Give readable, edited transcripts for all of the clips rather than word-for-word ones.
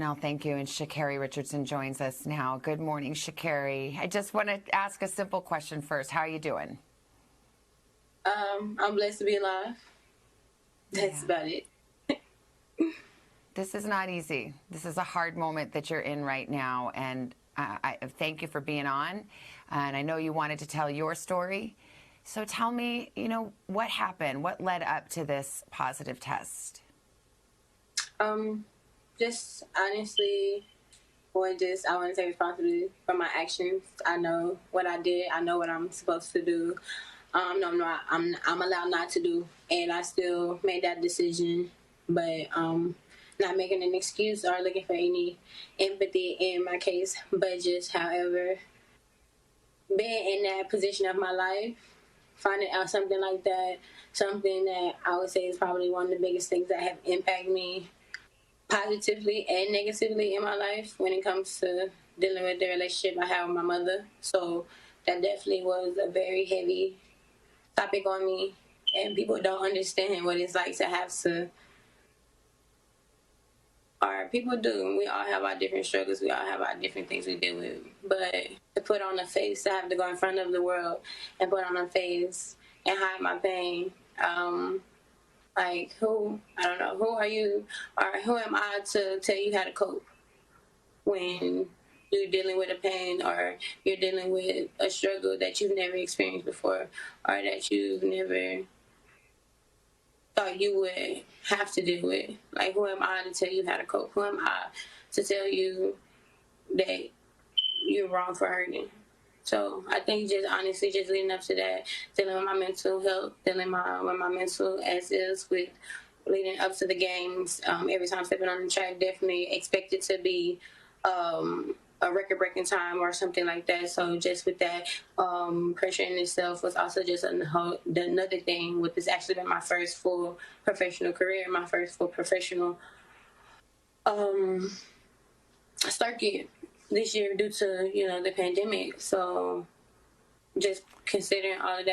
Janelle, thank you. And Sha'Carri Richardson joins us now. Good morning, Sha'Carri. I just want to ask a simple question first. How are you doing? I'm blessed to be alive. That's about it. This is not easy. This is a hard moment that you're in right now. And I thank you for being on. And I know you wanted to tell your story. So tell me, what happened? What led up to this positive test? Just honestly, I want to take responsibility for my actions. I know what I did. I know what I'm supposed to do. No, I'm allowed not to do, and I still made that decision. But not making an excuse or looking for any empathy in my case, but just, however, being in that position of my life, finding out something like that, something that I would say is probably one of the biggest things that have impacted me positively and negatively in my life when it comes to dealing with the relationship I have with my mother. So that definitely was a very heavy topic on me, and people don't understand what it's like to have to, or people do. We all have our different struggles. We all have our different things we deal with. But to put on a face, to have to go in front of the world and put on a face and hide my pain, who are you, or who am I to tell you how to cope when you're dealing with a pain or you're dealing with a struggle that you've never experienced before or that you've never thought you would have to deal with. Like, who am I to tell you how to cope? Who am I to tell you that you're wrong for hurting? So I think just honestly, just leading up to that, dealing with my mental health, dealing with my mental as is with leading up to the games, every time stepping on the track, definitely expected to be a record-breaking time or something like that. So just with that, pressure in itself was also just another thing. With this actually been my first full professional career, my first full professional circuit this year due to the pandemic. So just considering all of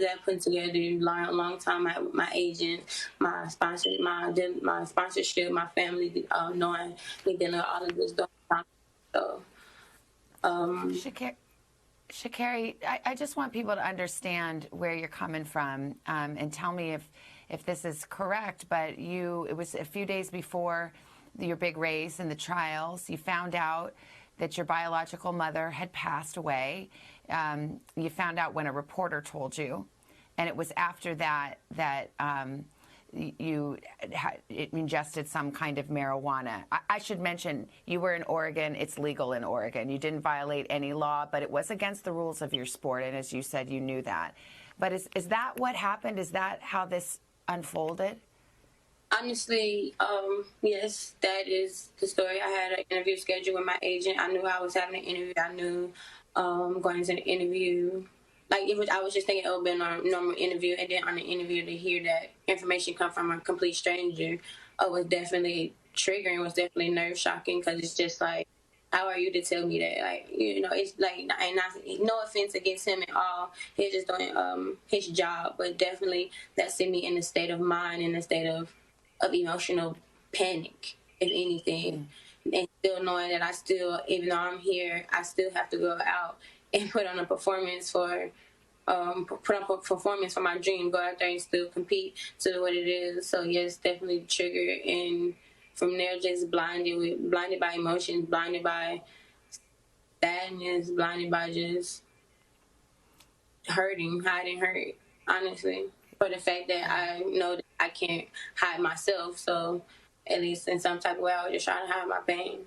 that put together, long time with my agent, my sponsor, my sponsorship, my family, knowing me dealing with all of this stuff. So, Sha'Carri, I just want people to understand where you're coming from, and tell me if this is correct. But it was a few days before your big race and the trials, you found out that your biological mother had passed away. You found out when a reporter told you, and it was after that you ingested some kind of marijuana. I should mention, you were in Oregon. It's legal in Oregon. You didn't violate any law, but it was against the rules of your sport, and as you said, you knew that. But is that what happened? Is that how this unfolded? Honestly, yes, that is the story. I had an interview scheduled with my agent. I knew I was having an interview. I knew going into the interview, I was just thinking it would be a normal interview, and then on the interview to hear that information come from a complete stranger was definitely triggering, was definitely nerve shocking, because it's just like, how are you to tell me that? Like, it's like, and no offense against him at all. He's just doing his job, but definitely that sent me in a state of mind, in a state of emotional panic, if anything. And still knowing that even though I'm here, I still have to go out and put on a performance for my dream, go out there and still compete to what it is. So yes, definitely triggered, and from there just blinded by emotions, blinded by sadness, blinded by just hiding hurt, honestly. For the fact that I know that I can't hide myself, so at least in some type of way I was just trying to hide my pain.